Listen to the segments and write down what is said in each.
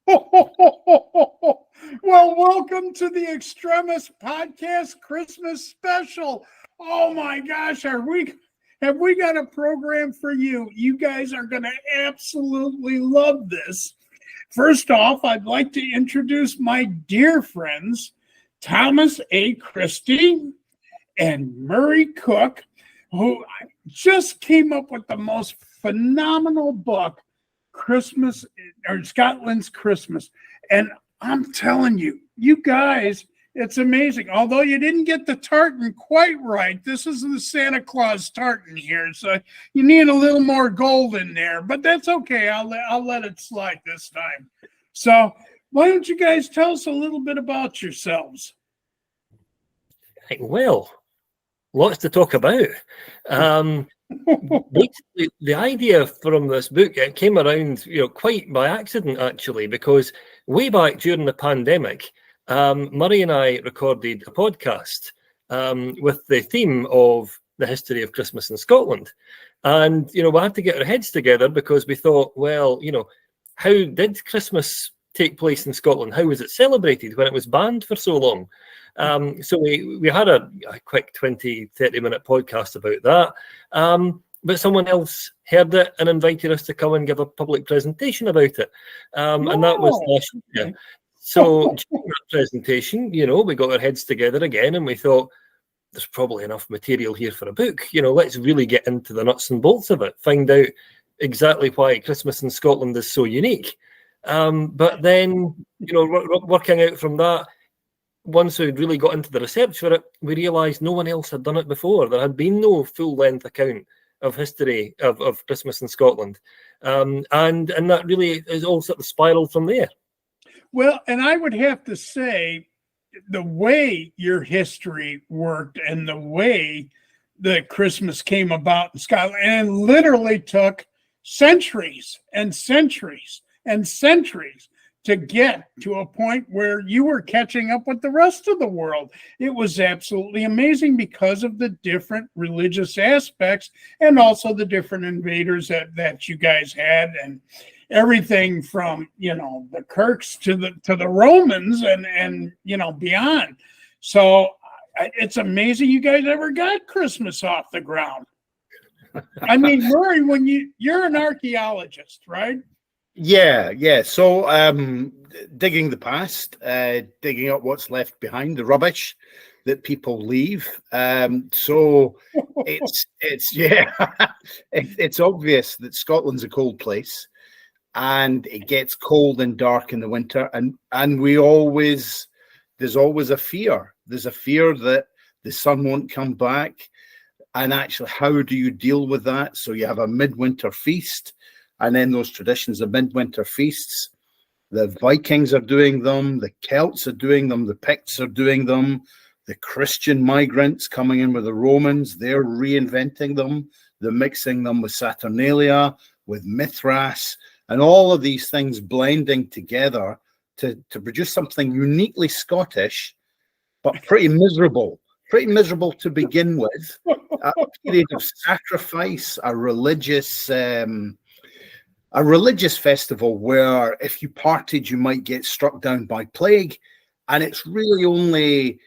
Well, welcome to the Extremis Podcast Christmas special. Oh my gosh, have we got a program for you? You guys are going to absolutely love this. First off, I'd like to introduce my dear friends, Thomas A. Christie and Murray Cook, who just came up with the most phenomenal book, Christmas, or Scotland's Christmas. And I'm telling you, you guys, it's amazing. Although you didn't get the tartan quite right, this is the Santa Claus tartan here, so you need a little more gold in there. But that's okay. I'll let it slide this time. So why don't you guys tell us a little bit about yourselves? Well, lots to talk about. Basically, the idea from this book, it came around, quite by accident actually, because way back during the pandemic, Murray and I recorded a podcast with the theme of the history of Christmas in Scotland, and we had to get our heads together because we thought, well, how did Christmas take place in Scotland? How was it celebrated when it was banned for so long? So we had a quick 20-30 minute podcast about that. But someone else heard it and invited us to come and give a public presentation about it. And that was last year. So during that presentation, we got our heads together again and we thought, there's probably enough material here for a book. Let's really get into the nuts and bolts of it, find out exactly why Christmas in Scotland is so unique. But then, working out from that, once we really got into the research for it, we realised no one else had done it before. There had been no full-length account of history of Christmas in Scotland. And that really is all sort of spiraled from there. Well, and I would have to say, the way your history worked and the way that Christmas came about in Scotland, and literally took centuries and centuries and centuries to get to a point where you were catching up with the rest of the world. It was absolutely amazing because of the different religious aspects and also the different invaders that you guys had, and everything from, the Kirks to the Romans and beyond. So it's amazing you guys ever got Christmas off the ground. I mean, Murray, when you're an archaeologist, right? Yeah. So digging the past, digging up what's left behind, the rubbish that people leave. So it's obvious that Scotland's a cold place, and it gets cold and dark in the winter, and there's always a fear. There's a fear that the sun won't come back, and actually, how do you deal with that? So you have a midwinter feast. And then those traditions of midwinter feasts, the Vikings are doing them, the Celts are doing them, the Picts are doing them, the Christian migrants coming in with the Romans, they're reinventing them, they're mixing them with Saturnalia, with Mithras, and all of these things blending together to produce something uniquely Scottish, but pretty miserable to begin with. A period of sacrifice, a religious festival where if you partied, you might get struck down by plague. And it's really only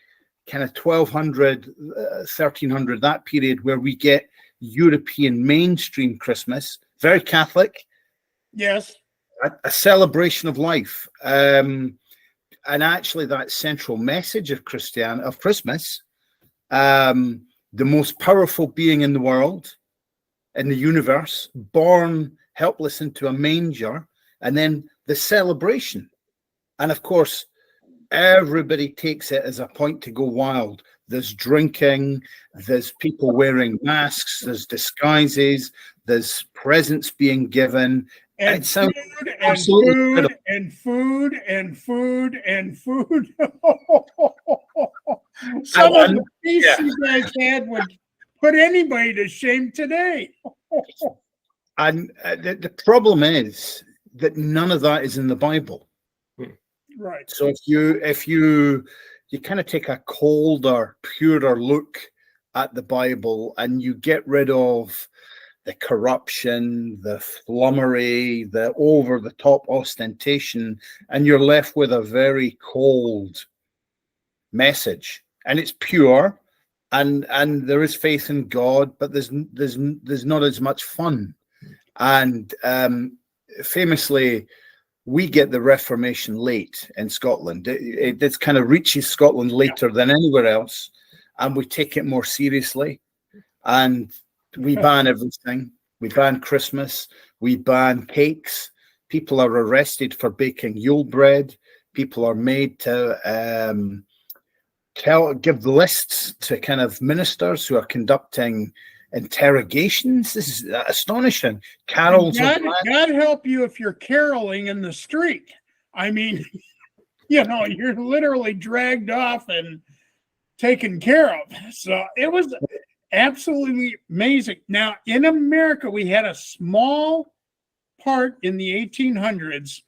kind of 1200, 1300, that period where we get European mainstream Christmas, very Catholic. Yes. A celebration of life. And actually that central message of Christmas, the most powerful being in the world, in the universe, born helpless into a manger, and then the celebration. And of course, everybody takes it as a point to go wild. There's drinking, there's people wearing masks, there's disguises, there's presents being given. And food and food and food and food and food. Some of the feasts you guys had would put anybody to shame today. And the problem is that none of that is in the Bible. Right. So if you kind of take a colder, purer look at the Bible and you get rid of the corruption, the flummery, the over-the-top ostentation, and you're left with a very cold message. And it's pure, and there is faith in God, but there's not as much fun. And famously, we get the Reformation late in Scotland. It kind of reaches Scotland later than anywhere else, and we take it more seriously. And we ban everything. We ban Christmas. We ban cakes. People are arrested for baking Yule bread. People are made to give lists to kind of ministers who are conducting interrogations. This is astonishing. Carols. God help you if you're caroling in the street. I mean, you're literally dragged off and taken care of. So it was absolutely amazing. Now, in America, we had a small part in the 1800s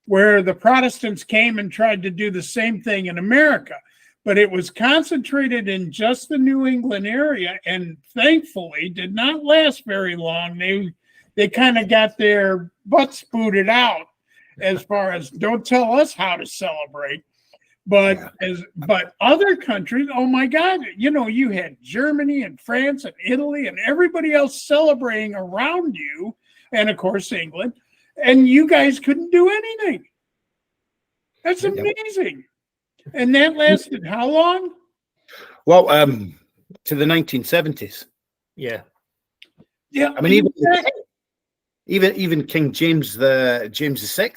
where the Protestants came and tried to do the same thing in America. But it was concentrated in just the New England area, and thankfully did not last very long. They kind of got their butts booted out as far as don't tell us how to celebrate. But other countries, oh my God, you had Germany and France and Italy and everybody else celebrating around you, and of course England, and you guys couldn't do anything. That's amazing. And that lasted how long? Well, to the 1970s. Yeah. Yeah. I mean, even King James VI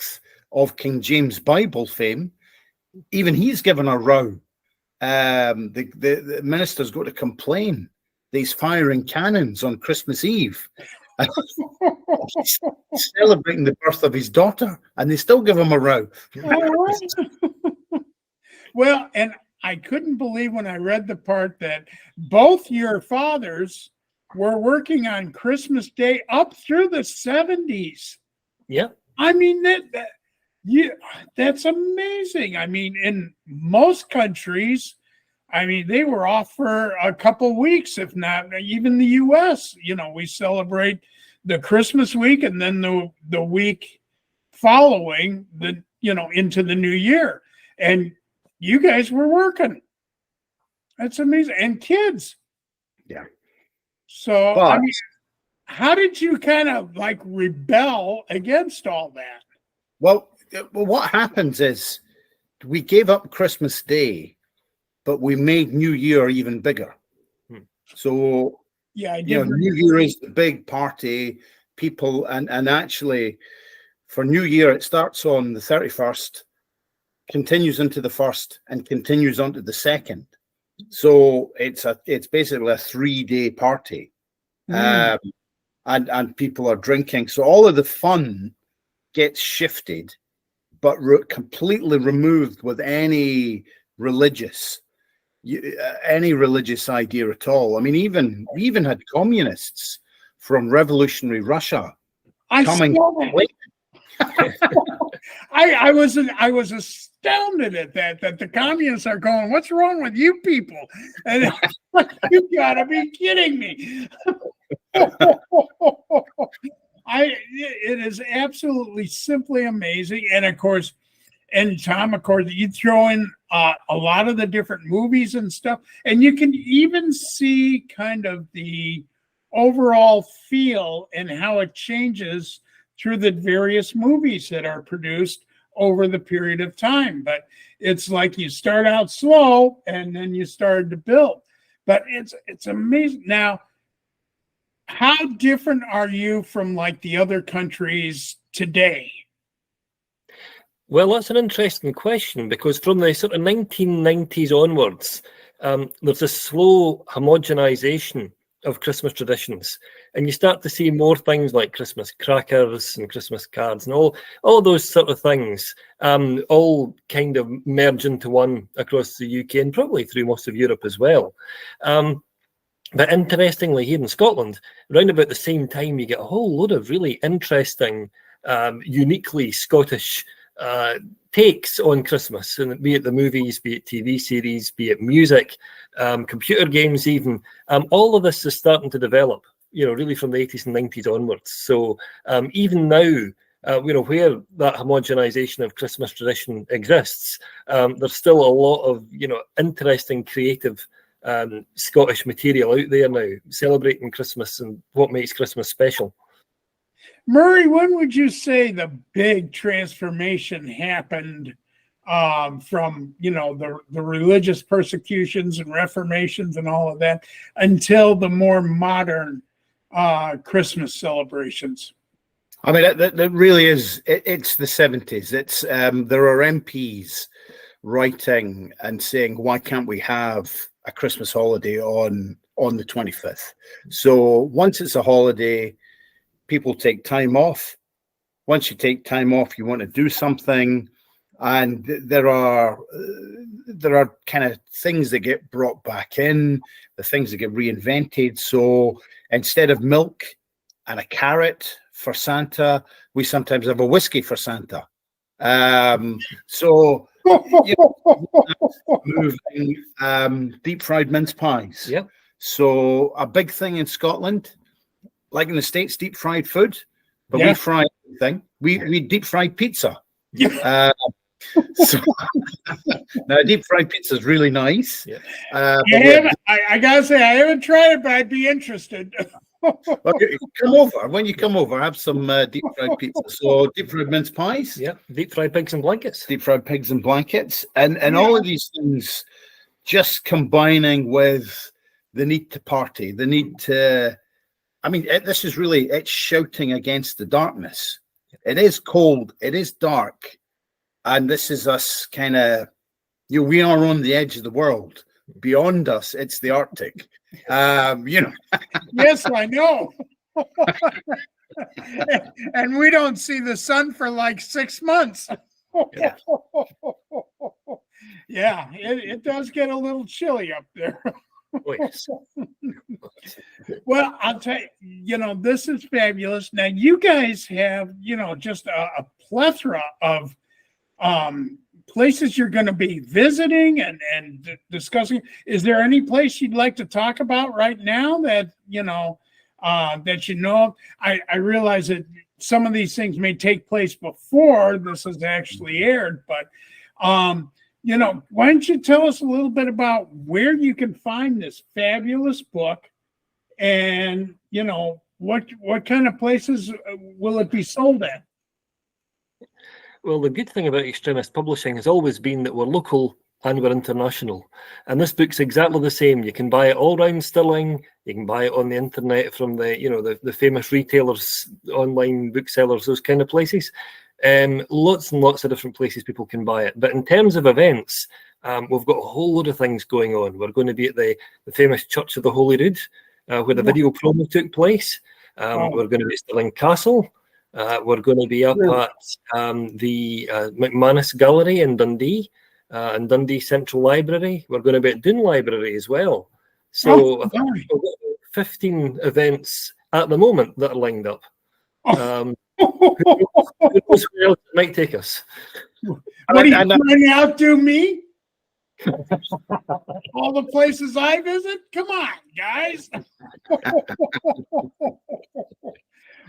of King James Bible fame, even he's given a row. The ministers go to complain that he's firing cannons on Christmas Eve. Celebrating the birth of his daughter, and they still give him a row. Well, and I couldn't believe when I read the part that both your fathers were working on Christmas Day up through the 70s. Yeah. I mean, that's amazing. I mean, in most countries, they were off for a couple weeks, if not even the U.S. We celebrate the Christmas week and then the week following into the new year. And you guys were working. That's amazing. And kids. Yeah. So, how did you kind of rebel against all that? Well, what happens is we gave up Christmas Day, but we made New Year even bigger. So, New Year is the big party. People, and actually for New Year, it starts on the 31st, continues into the 1st, and continues on to the 2nd. So it's basically a 3-day party. And people are drinking. So all of the fun gets shifted, but completely removed with any religious idea at all. I mean, we even had communists from revolutionary Russia coming. I was astounded at that the communists are going, what's wrong with you people? And you gotta be kidding me. It is absolutely simply amazing. And of course, Tom, you throw in a lot of the different movies and stuff, and you can even see kind of the overall feel and how it changes through the various movies that are produced over the period of time. But it's like you start out slow and then you start to build. But it's amazing. Now, how different are you from the other countries today? Well, that's an interesting question, because from the sort of 1990s onwards, there's a slow homogenization of Christmas traditions, and you start to see more things like Christmas crackers and Christmas cards and all those sort of things, all kind of merge into one across the UK and probably through most of Europe as well. But interestingly, here in Scotland, around about the same time, you get a whole load of really interesting, uniquely Scottish takes on Christmas, and be it the movies, be it TV series, be it music, computer games even. All of this is starting to develop really from the 80s and 90s onwards. So even now, where that homogenization of Christmas tradition exists, there's still a lot of, interesting, creative Scottish material out there now, celebrating Christmas and what makes Christmas special. Murray, when would you say the big transformation happened from, the religious persecutions and reformations and all of that until the more modern Christmas celebrations? I mean, that really is, it's the 70s. It's there are MPs writing and saying, why can't we have a Christmas holiday on the 25th? So once it's a holiday, people take time off. Once you take time off, you want to do something. And there are kind of things that get brought back in, the things that get reinvented. So instead of milk and a carrot for Santa, we sometimes have a whiskey for Santa. Moving deep fried mince pies. Yep. So a big thing in Scotland, like in the States, deep fried food, but we fry everything. We deep fried pizza. So now deep fried pizza is really nice. Yeah. I gotta say I haven't tried it, but I'd be interested. Well, come over. When you come over, have some deep fried pizza. So deep fried mince pies. Yeah, deep fried pigs and blankets. Deep fried pigs and blankets. And all of these things just combining with the need to party, the need to, this is really, it's shouting against the darkness. It is cold. It is dark. And this is us kind of, we are on the edge of the world. Beyond us, it's the Arctic. Yes, I know. And we don't see the sun for like 6 months. Yeah, it does get a little chilly up there. Oh, yes. Well, I'll tell you, this is fabulous. Now, you guys have, just a plethora of places you're going to be visiting and discussing. Is there any place you'd like to talk about right now that, I realize that some of these things may take place before this is actually aired, but, why don't you tell us a little bit about where you can find this fabulous book and, what kind of places will it be sold at? Well, the good thing about Extremis Publishing has always been that we're local and we're international. And this book's exactly the same. You can buy it all around Stirling. You can buy it on the internet from the famous retailers, online booksellers, those kind of places. Lots and lots of different places people can buy it. But in terms of events, we've got a whole load of things going on. We're going to be at the famous Church of the Holy Rood, where the video promo took place. We're going to be at Stirling Castle. We're going to be up at the McManus Gallery in Dundee and Dundee Central Library. We're going to be at Doon Library as well. So I think we've got 15 events at the moment that are lined up. Who knows where else it might take us? What are you trying to outdo me? All the places I visit? Come on, guys.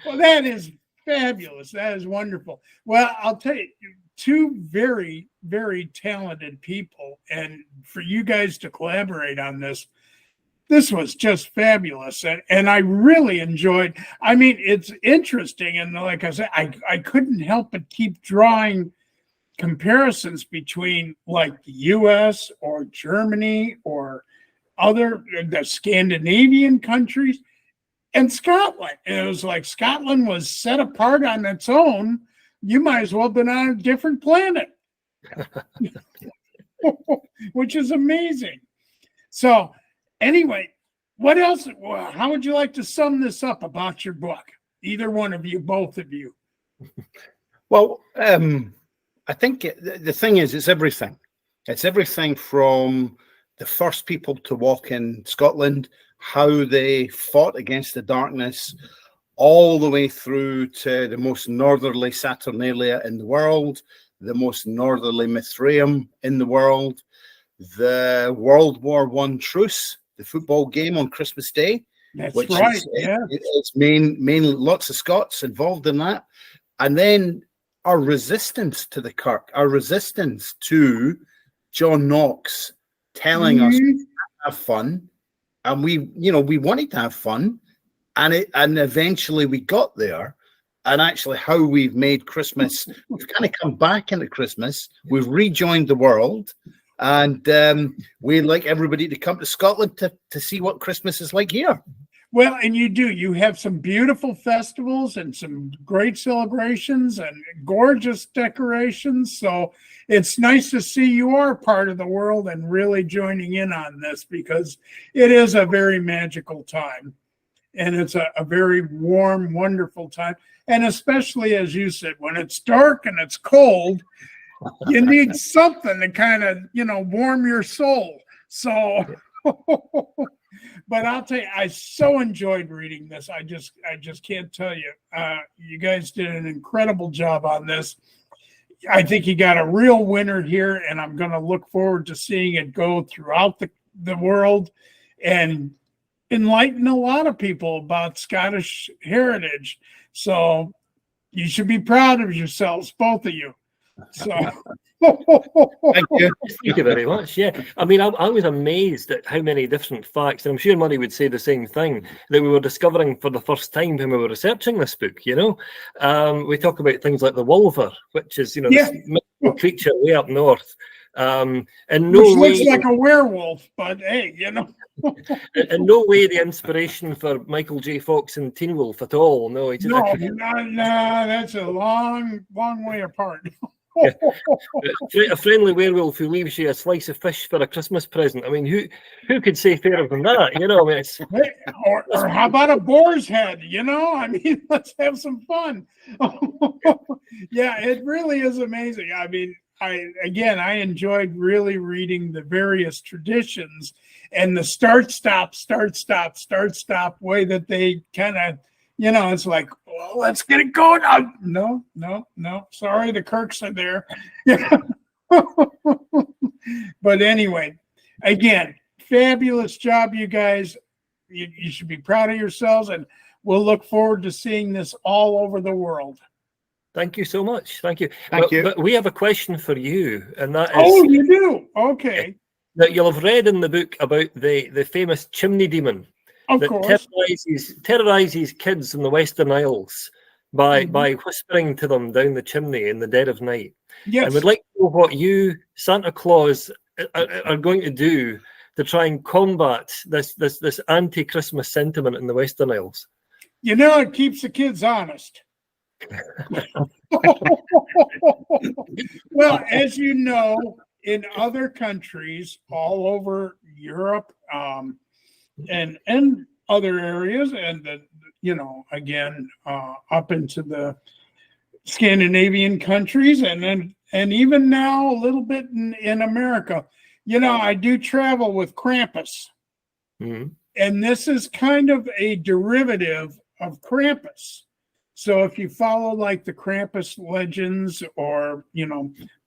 Well, that is fabulous. That is wonderful. Well, I'll tell you, two very, very talented people, and for you guys to collaborate on this was just fabulous. And I really enjoyed, it's interesting. And like I said, I couldn't help but keep drawing comparisons between like the US or Germany or the Scandinavian countries and Scotland. And it was like Scotland was set apart on its own. You might as well have been on a different planet, which is amazing. So anyway, what else? How would you like to sum this up about your book? Either one of you, both of you. Well, I think the thing is, it's everything. It's everything from the first people to walk in Scotland, how they fought against the darkness, all the way through to the most northerly Saturnalia in the world, the most northerly Mithraeum in the world, the World War I truce, the football game on Christmas Day, That's which right. is Yeah. it's mainly lots of Scots involved in that, and then our resistance to the Kirk, our resistance to John Knox telling us Mhm. to have fun, and we wanted to have fun, and eventually we got there. And actually, how we've made Christmas, we've kind of come back into Christmas. We've rejoined the world, and we'd like everybody to come to Scotland to see what Christmas is like here. Well, and you do. You have some beautiful festivals and some great celebrations and gorgeous decorations. So it's nice to see you are part of the world and really joining in on this, because it is a very magical time. And it's a very warm, wonderful time. And especially, as you said, when it's dark and it's cold, you need something to kind of, warm your soul. So, but I'll tell you, I so enjoyed reading this. I just can't tell you. You guys did an incredible job on this. I think you got a real winner here, and I'm going to look forward to seeing it go throughout the world and enlighten a lot of people about Scottish heritage. So you should be proud of yourselves, both of you. So Thank you. Thank you very much. Yeah, I mean, I was amazed at how many different facts, and I'm sure Murray would say the same thing, that we were discovering for the first time when we were researching this book. We talk about things like the wolver, which is this mythical creature way up north. And no which way, looks like a werewolf, but hey, in no way the inspiration for Michael J. Fox and Teen Wolf at all. No, that's a long way apart. A friendly werewolf who leaves you a slice of fish for a Christmas present. I mean, who could say fairer than that? Or how about a boar's head? I mean, let's have some fun. Yeah, it really is amazing. I mean, I enjoyed really reading the various traditions and the start, stop way that they kind of, it's like, well, let's get it going. No. Sorry, the Kirks are there. But anyway, again, fabulous job, you guys. You should be proud of yourselves, and we'll look forward to seeing this all over the world. Thank you so much. Thank you. Thank you. But we have a question for you, and that is... Oh, you do? Okay. That you'll have read in the book about the famous chimney demon Of course. terrorizes kids in the Western Isles by whispering to them down the chimney in the dead of night. Yes. And we'd like to know what you, Santa Claus, are going to do to try and combat this anti-Christmas sentiment in the Western Isles. It keeps the kids honest. Well, as you know, in other countries all over Europe and other areas, and again up into the Scandinavian countries, and even now a little bit in America, I do travel with Krampus, and this is kind of a derivative of Krampus. So if you follow like the Krampus legends or,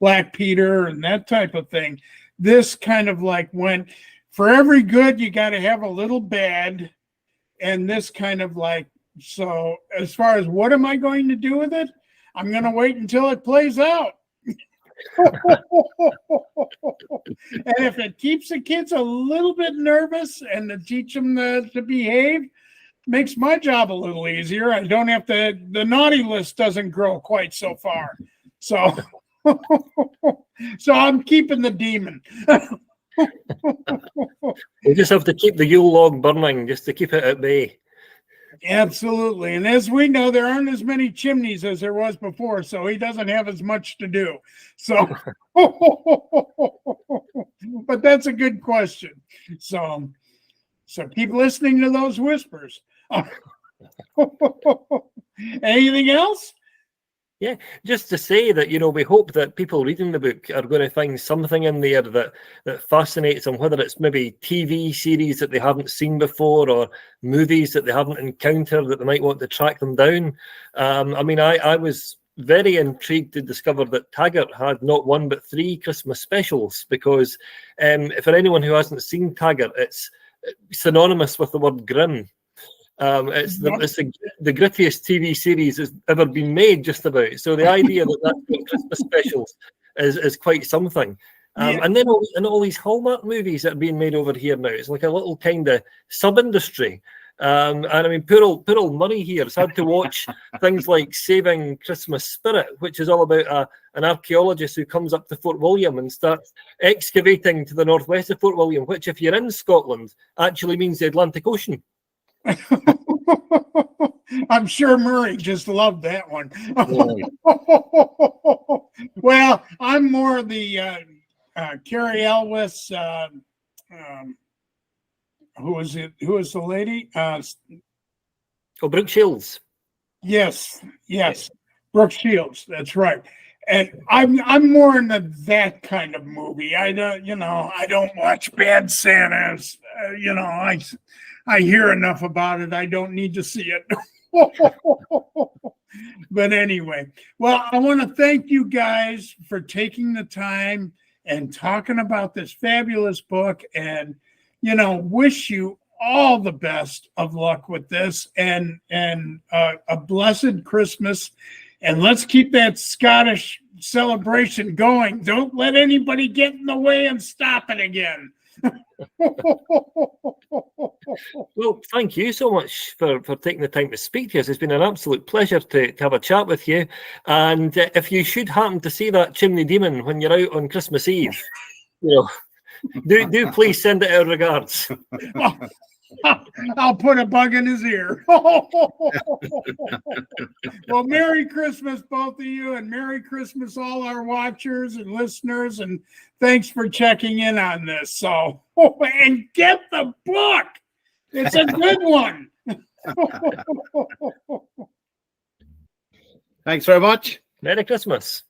Black Peter and that type of thing, this kind of like went, for every good, you got to have a little bad. And this kind of like, so as far as what am I going to do with it? I'm going to wait until it plays out. And if it keeps the kids a little bit nervous and to teach them to behave, makes my job a little easier. I don't have to, the naughty list doesn't grow quite so far. So, so I'm keeping the demon. We just have to keep the Yule log burning just to keep it at bay. Absolutely. And as we know, there aren't as many chimneys as there was before, so he doesn't have as much to do. So, but that's a good question. So keep listening to those whispers. Anything else? Yeah, just to say that, we hope that people reading the book are going to find something in there that fascinates them, whether it's maybe TV series that they haven't seen before or movies that they haven't encountered that they might want to track them down. I was very intrigued to discover that Taggart had not one but 3 Christmas specials, because for anyone who hasn't seen Taggart, it's synonymous with the word grim. It's the grittiest TV series that's ever been made, just about. So the idea that that's got Christmas specials is quite something. And then all these Hallmark movies that are being made over here now, it's like a little kind of sub-industry. And I mean, poor old Murray here has had to watch things like Saving Christmas Spirit, which is all about an archaeologist who comes up to Fort William and starts excavating to the northwest of Fort William, which, if you're in Scotland, actually means the Atlantic Ocean. I'm sure Murray just loved that one. Well, I'm more the Carrie Elwes. Who was the lady? Brooke Shields. Yes, Brooke Shields. That's right. And I'm more in that kind of movie. I don't watch Bad Santas. I hear enough about it. I don't need to see it. But anyway, well, I want to thank you guys for taking the time and talking about this fabulous book, and wish you all the best of luck with this, and a blessed Christmas. And let's keep that Scottish celebration going. Don't let anybody get in the way and stop it again. Well, thank you so much for taking the time to speak to us. It's been an absolute pleasure to have a chat with you. And if you should happen to see that chimney demon when you're out on Christmas Eve, do please send it our regards. I'll put a bug in his ear. Well, Merry Christmas, both of you, and Merry Christmas, all our watchers and listeners, and thanks for checking in on this. So, and get the book. It's a good one. Thanks very much. Merry Christmas.